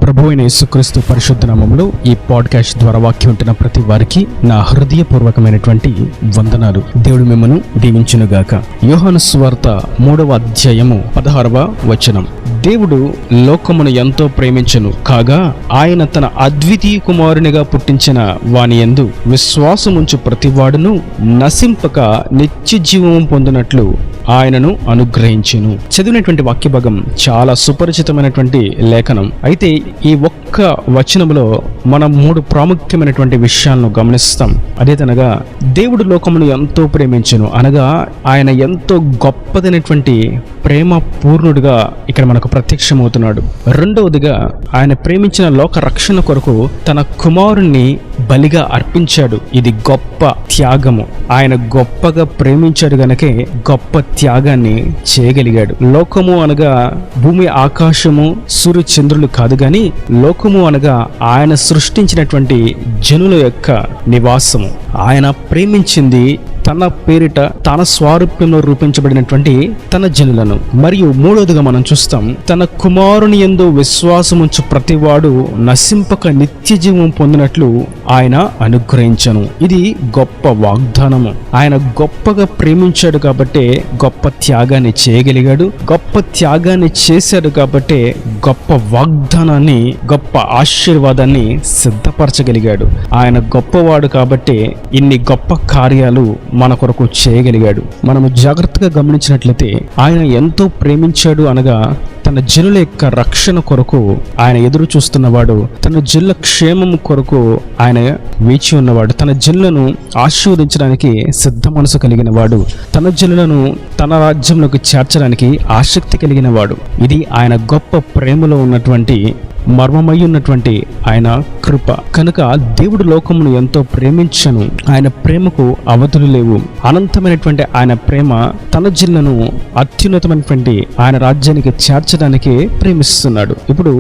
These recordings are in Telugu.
ప్రభువైన యేసుక్రీస్తు పరిశుద్ధ నామములో ఈ పాడ్కాస్ట్ ద్వారా వాక్యం ఉంటున్న ప్రతి వారికి నా హృదయపూర్వకమైనటువంటి వందనాలు. దేవుడు మిమ్మను దీవించునుగాక. యోహాను సువార్త 3వ అధ్యాయము 16వ వచనం. దేవుడు లోకమును ఎంతో ప్రేమించెను కాగా ఆయన తన అద్వితీయ కుమారునిగా పుట్టించిన వాని యందు విశ్వాసముంచు ప్రతివాడును నశింపక నిత్య జీవము పొందినట్లు ఆయనను అనుగ్రహించెను. చదివినటువంటి వాక్య భాగం చాలా సుపరిచితమైనటువంటి లేఖనం. అయితే ఈ ఒక్క వచనములో మనం 3 ప్రాముఖ్యమైనటువంటి విషయాలను గమనిస్తాం. అదేదనగా దేవుడు లోకమును ఎంతో ప్రేమించెను అనగా ఆయన ఎంతో గొప్పదైనటువంటి ప్రేమ పూర్ణుడిగా ఇక్కడ మనకు ప్రత్యక్షమవుతున్నాడు. రెండవదిగా ఆయన ప్రేమించిన లోక రక్షణ కొరకు తన కుమారుణ్ణి బలిగా అర్పించాడు. ఇది గొప్ప త్యాగము. ఆయన గొప్పగా ప్రేమించాడు గనకే గొప్ప త్యాగాన్ని చేయగలిగాడు. లోకము అనగా భూమి ఆకాశము సూర్య చంద్రులు కాదు గాని లోకము అనగా ఆయన సృష్టించినటువంటి జనుల యొక్క నివాసము. ఆయన ప్రేమించింది తన పేరిట తన స్వారూప్యంలో రూపించబడినటువంటి తన జనులను. మరియు మూడవదిగా మనం చూస్తాం, తన కుమారుని యందు విశ్వాసముంచు ప్రతివాడు నశింపక నిత్య జీవం పొందినట్లు ఆయన అనుగ్రహించను. ఇది గొప్ప వాగ్దానము. ఆయన గొప్పగా ప్రేమించాడు కాబట్టే గొప్ప త్యాగాన్ని చేయగలిగాడు. గొప్ప త్యాగాన్ని చేశాడు కాబట్టే గొప్ప వాగ్దానాన్ని, గొప్ప ఆశీర్వాదాన్ని సిద్ధపరచగలిగాడు. ఆయన గొప్పవాడు కాబట్టే ఇన్ని గొప్ప కార్యాలు మన కొరకు చేయగలిగాడు. మనము జాగ్రత్తగా గమనించినట్లయితే ఆయన ఎంతో ప్రేమించాడు అనగా తన జనుల యొక్క రక్షణ కొరకు ఆయన ఎదురు చూస్తున్నవాడు. తన జనుల క్షేమం కొరకు ఆయన వేచి ఉన్నవాడు. తన జనులను ఆశీర్వదించడానికి సిద్ధ మనసు కలిగిన వాడు. తన జనులను తన రాజ్యంలోకి చేర్చడానికి ఆసక్తి కలిగిన వాడు. ఇది ఆయన గొప్ప ప్రేమలో ఉన్నటువంటి మర్మమై ఉన్నటువంటి ఆయన కృప. కనుక దేవుడు లోకమును ఎంతో ప్రేమించను. ఆయన ప్రేమకు అవధులు లేవు. అనంతమైనటువంటి ఆయన ప్రేమ తన జిల్లను అత్యున్నతమైనటువంటి ఆయన రాజ్యానికి చేర్చడానికి ప్రేమిస్తున్నాడు. ఇప్పుడు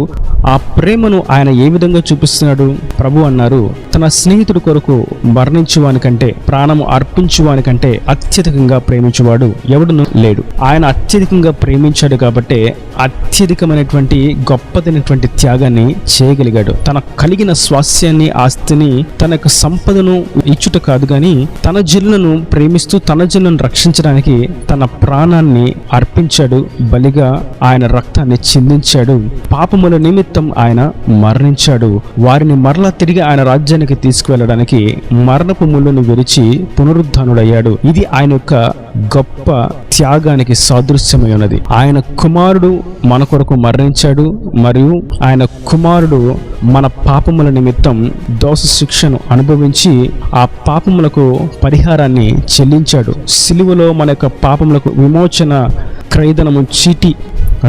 ఆ ప్రేమను ఆయన ఏ విధంగా చూపిస్తున్నాడు? ప్రభు అన్నారు, తన స్నేహితుడి కొరకు మరణించువానికంటే, ప్రాణము అర్పించువానికంటే అత్యధికంగా ప్రేమించువాడు ఎవడును లేడు. ఆయన అత్యధికంగా ప్రేమించాడు కాబట్టి అత్యధికమైనటువంటి గొప్పదైనటువంటి త్యాగాన్ని చేయగలిగాడు. తన కలిగిన స్వాస్యాన్ని, ఆస్తిని, తన యొక్క సంపదను ఇచ్చుట కాదు గాని తన జనులను ప్రేమిస్తూ తన జనులను రక్షించడానికి తన ప్రాణాన్ని అర్పించాడు. బలిగా ఆయన రక్తాన్ని చిందించాడు. పాపముల నిమిత్తం ఆయన మరణించాడు. వారిని మరలా తిరిగి ఆయన రాజ్యానికి తీసుకువెళ్ళడానికి మరణపు ముళ్ళను విరిచి పునరుద్ధానుడయ్యాడు. ఇది ఆయన యొక్క గొప్ప త్యాగానికి సాదృశ్యమై ఉన్నది. ఆయన కుమారుడు మన కొరకు మరణించాడు. మరియు ఆయన కుమారుడు మన పాపముల నిమిత్తం దోష శిక్షను అనుభవించి ఆ పాపములకు పరిహారాన్ని చెల్లించాడు. సిలువలో మన యొక్క పాపములకు విమోచన క్రయధనము చీటి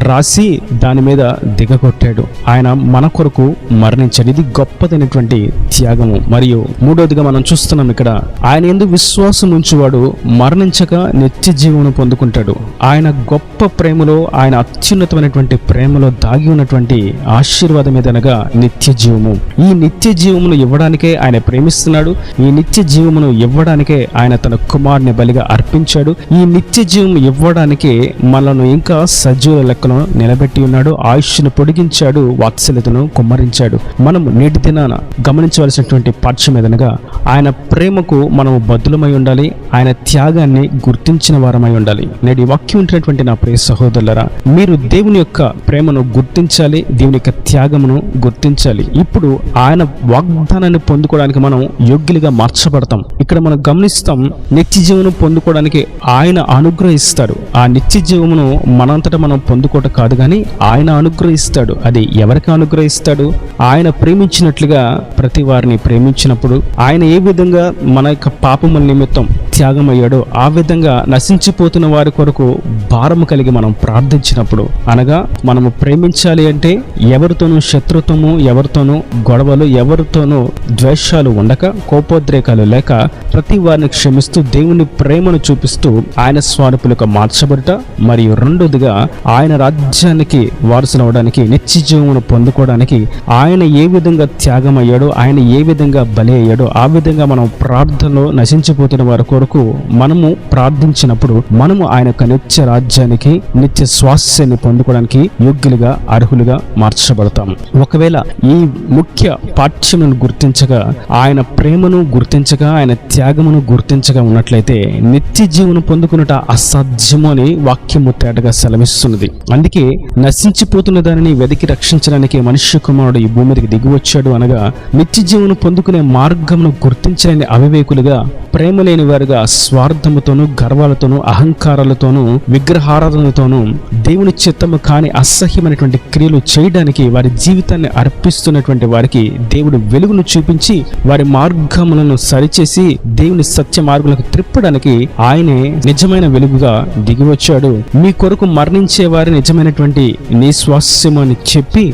రాసి దాని మీద దిగగొట్టాడు. ఆయన మన కొరకు మరణించాడు. ఇది గొప్పదైనటువంటి త్యాగము. మరియు మూడవదిగా మనం చూస్తున్నాం, ఇక్కడ ఆయన యందు విశ్వాసం ఉంచువాడు మరణించక నిత్య జీవమును పొందుకుంటాడు. ఆయన గొప్ప ప్రేమలో, ఆయన అత్యున్నతమైనటువంటి ప్రేమలో దాగి ఉన్నటువంటి ఆశీర్వాదం ఏదనగా నిత్య జీవము. ఈ నిత్య జీవమును ఇవ్వడానికే ఆయన ప్రేమిస్తున్నాడు. ఈ నిత్య జీవమును ఇవ్వడానికే ఆయన తన కుమారుని బలిగా అర్పించాడు. ఈ నిత్య జీవము ఇవ్వడానికే మనను ఇంకా సజీవుల లెక్కను నిలబెట్టి ఉన్నాడు. ఆయుష్ను పొడిగించాడు. వాత్సల్యతను కుమ్మరించాడు. మనం నేటి దినాన గమనించవలసినటువంటి పాఠ్యం ఏదనగా ఆయన ప్రేమకు మనము బద్దులమై ఉండాలి. ఆయన త్యాగాన్ని గుర్తించిన వారమై ఉండాలి. నేటి వాక్యం ఉంటున్నటువంటి నా ప్రియ సహోదరులారా, మీరు దేవుని యొక్క ప్రేమను గుర్తించాలి. దేవుని యొక్క త్యాగమును గుర్తించాలి. ఇప్పుడు ఆయన వాగ్దానాన్ని పొందుకోవడానికి మనం యోగ్యులుగా మార్చబడతాం. ఇక్కడ మనం గమనిస్తాం, నిత్య జీవనం పొందుకోవడానికి ఆయన అనుగ్రహిస్తాడు. ఆ నిత్య జీవమును మనంతటా మనం పొందుకోవటం కాదు కానీ ఆయన అనుగ్రహిస్తాడు. అది ఎవరికి అనుగ్రహిస్తాడు? ఆయన ప్రేమించినట్లుగా ప్రతి వారిని ప్రేమించినప్పుడు, ఆయన ఏ విధంగా మన యొక్క పాపముల నిమిత్తం త్యాగమయ్యాడో ఆ విధంగా నశించిపోతున్న వారి కొరకు భారము కలిగి మనం ప్రార్థించినప్పుడు, అనగా మనము ప్రేమించాలి అంటే ఎవరితోనూ శత్రుత్వము, ఎవరితోనూ గొడవలు, ఎవరితోనూ ద్వేషాలు ఉండక, కోపోద్రేకాలు లేక ప్రతి వారిని క్షమిస్తూ దేవుని ప్రేమను చూపిస్తూ ఆయన స్వరూపులకు మార్చబడట. మరియు రెండోదిగా ఆయన రాజ్యానికి వారసులు అవడానికి, నిత్య జీవమును పొందుకోవడానికి ఆయన ఏ విధంగా త్యాగం అయ్యాడో, ఆయన ఏ విధంగా బలి అయ్యాడో, ఆ విధంగా మనం ప్రార్థనలో నశించిపోతున్న వారి కొరకు మనము ప్రార్థించినప్పుడు మనము ఆయన యొక్క నిత్య రాజ్యానికి, నిత్య స్వాస్థ్యాన్ని పొందుకోవడానికి యోగ్యులుగా, అర్హులుగా మార్చబడతాము. ఒకవేళ ఈ ముఖ్య పాఠ్యమును గుర్తించగా, ఆయన ప్రేమను గుర్తించగా, ఆయన త్యాగమును గుర్తించగా ఉన్నట్లయితే నిత్య జీవనం పొందుకున్నట అసాధ్యము అని వాక్యము తేటగా సెలవిస్తున్నది. అందుకే నశించిపోతున్న దానిని వెతికి రక్షించడానికి మనుష్య కుమారుడు ఈ భూమి మీదకి దిగి వచ్చాడు అనగా, నిత్య జీవనం పొందుకునే మార్గమును గుర్తించలేని అవివేకులుగా, ప్రేమ లేని వారుగా, స్వార్థముతోనూ, గర్వాలతోనూ, అహంకారాలతోనూ, విగ్రహారాధనలతోనూ, దేవుని చిత్తము కాని అసహ్యమైనటువంటి క్రియలు చేయడానికి వారి జీవితాన్ని అర్పిస్తున్నటువంటి వారికి దేవుడు వెలుగును చూపించి వారి మార్గములను సరిచేసి దేవుని సత్య మార్గులకు త్రిప్పడానికి ఆయనే నిజమైన వెలుగుగా దిగి వచ్చాడు. మీ కొరకు మరణించే వారి నిజమైనటువంటి నీ స్వాస్యము అని చెప్పి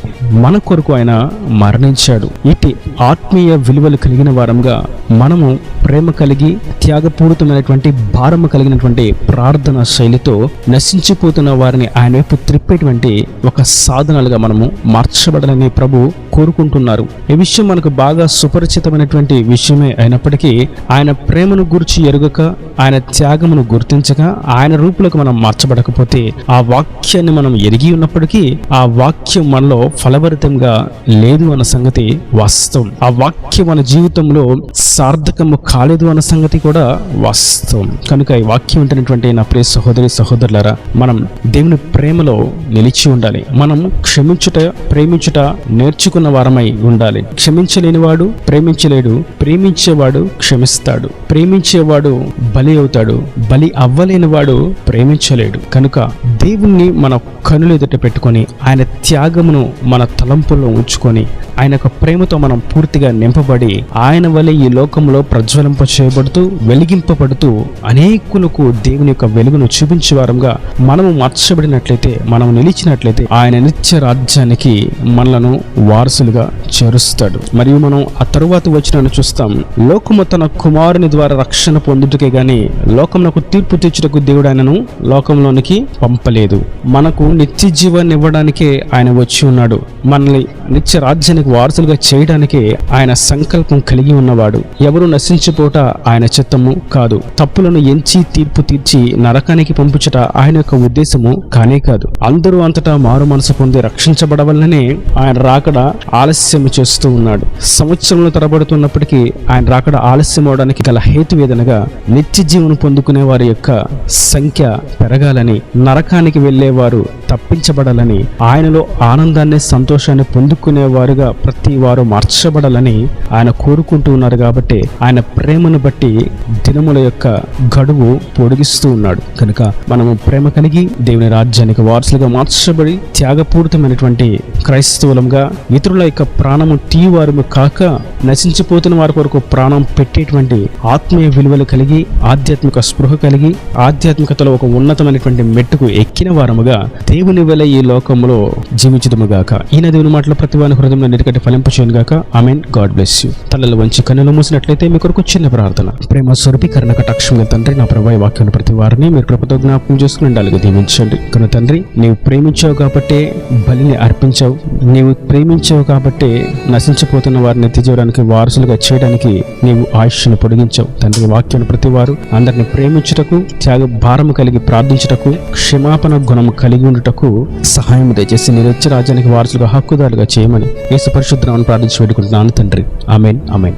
మన కొరకు ఆయన మరణించాడు. ఇటు ఆత్మీయ విలువలు కలిగిన వారంగా మనము ప్రేమ కలిగి, త్యాగపూరితమైనటువంటి భారము కలిగినటువంటి ప్రార్థన శైలితో నశించిపోతున్న వారిని ఆయన వైపు త్రిప్పేటువంటి ఒక సాధనాలుగా మనము మార్చబడాలని ప్రభు కోరుకుంటున్నారు. ఈ విషయం మనకు బాగా సుపరిచితమైనటువంటి విషయమే అయినప్పటికీ ఆయన ప్రేమను గురించి ఎరుగక, ఆయన త్యాగమును గుర్తించక, ఆయన రూపులకు మనం మార్చబడకపోతే, ఆ వాక్యాన్ని మనం ఎరిగి ఉన్నప్పటికీ ఆ వాక్యం మనలో ఫలభరితంగా లేదు అన్న సంగతి వాస్తవం. ఆ వాక్యం మన జీవితంలో సార్థకము కాలేదు అన్న సంగతి కూడా వాస్తవం. కనుక ఈ వాక్యం ఉంటున్నటువంటి నా ప్రియ సహోదరి సహోదరులారా, మనం దేవుని ప్రేమలో నిలిచి ఉండాలి. మనం ప్రేమించుట నేర్చుకున్న వారమై ఉండాలి. క్షమించలేనివాడు ప్రేమించలేడు, ప్రేమించేవాడు క్షమిస్తాడు. ప్రేమించేవాడు బలి అవుతాడు, బలి అవ్వలేని వాడు ప్రేమించలేడు. కనుక దేవుణ్ణి మన కనులు ఎదుట పెట్టుకొని, ఆయన త్యాగమును మన తలంపుల్లో ఉంచుకొని, ఆయన యొక్క ప్రేమతో మనం పూర్తిగా నింపబడి, ఆయన వలె ఈ లోకంలో ప్రజ్వలింప చేయబడుతూ, వెలిగింపబడుతూ అనేకులకు దేవుని యొక్క వెలుగును చూపించే వారంగా మనము మార్చబడినట్లయితే, మనం నిలిచినట్లయితే ఆయన నిత్య రాజ్యానికి మనలను వారసులుగా చేరుస్తాడు. మరియు మనం ఆ తరువాత వచనాన్ని చూస్తాం. లోకము తన కుమారుని ద్వారా రక్షణ పొందుటకే గాని లోకమునకు తీర్పు తెచ్చుటకు దేవుడు ఆయనను లోకంలోనికి పంపలేదు. మనకు నిత్య జీవాన్ని ఇవ్వడానికే ఆయన వచ్చి ఉన్నాడు. మనల్ని నిత్య రాజ్యానికి వారసులుగా చేయడానికే ఆయన సంకల్పం కలిగి ఉన్నవాడు. ఎవరు నశించిపోట ఆయన చిత్తము కాదు. తప్పులను ఎంచి తీర్పు తీర్చి నరకానికి పంపుచట ఆయన యొక్క ఉద్దేశము కానే కాదు. అందరూ అంతటా మారు మనసు పొంది రక్షించబడవలనే ఆయన రాకడ ఆలస్యం చేస్తూ ఉన్నాడు. సంవత్సరంలో తరబడుతున్నప్పటికీ ఆయన రాకడ ఆలస్యం అవడానికి గల హేతువేదనగా నిత్య జీవనం పొందుకునే వారి యొక్క సంఖ్య పెరగాలని, నరకానికి వెళ్లేవారు తప్పించబడాలని, ఆయనలో ఆనందాన్ని, సంతోషాన్ని పొందుకునేవారుగా ప్రతి వారు మార్చబడాలని ఆయన కోరుకుంటూ ఉన్నారు. కాబట్టి ఆయన ప్రేమను బట్టి దినముల యొక్క గడువు పొడిగిస్తూ ఉన్నాడు. కనుక మనము ప్రేమ కలిగి దేవుని రాజ్యానికి వారసులుగా మార్చబడి త్యాగపూరితమైనటువంటి క్రైస్తవులంగా, ఇతరుల యొక్క ప్రాణము తీవారము కాక నశించిపోతున్న వారి కొరకు ప్రాణం పెట్టేటువంటి ఆత్మీయ విలువలు కలిగి, ఆధ్యాత్మిక స్పృహ కలిగి, ఆధ్యాత్మికతలో ఒక ఉన్నతమైనటువంటి మెట్టుకు ఎక్కిన వారముగా దేవుని వలె ఈ లోకంలో జీవించుదుముగాక. ఈయన దేవుని మాటలు ప్రతి వాని హృదయంలో నిలకట్టి ఫలింపచేయును గాక. ఆమేన్. God bless you. తలలు వంచి కన్నులు మూసినట్లయితే మీ కొరకు చిన్న ప్రార్థన. ప్రేమ స్వరూపి కరుణ కటాక్షముల తండ్రి, నా ప్రభువా ఈ వాక్యాన్ని ప్రతి వారిని మీరు కృపతో జ్ఞాపకం చేసుకుని అలాగే దీవించండి. కనుక తండ్రి, నీవు ప్రేమించావు కాబట్టే బలిని అర్పించావు. నీవు ప్రేమించావు కాబట్టే నశించిపోతున్న వారిని నిత్య జీవనానికి వారసులుగా చేయడానికి నీవు ఆయుష్ను పొడిగించావు. తండ్రి, వాక్యాన్ని ప్రతి వారు అందరిని ప్రేమించుటకు, త్యాగ భారము కలిగి ప్రార్థించుటకు, క్షమాపణ గుణము కలిగి ఉండుటకు సహాయం దయచేసి నీ నిత్య రాజ్యానికి వారసులుగా హక్కుదారులుగా చేయమని యేసు పరిశుద్ధ నామమున ప్రార్థించి వేడుకుంటున్నాను తండ్రి. ఆమేన్. ఆమేన్.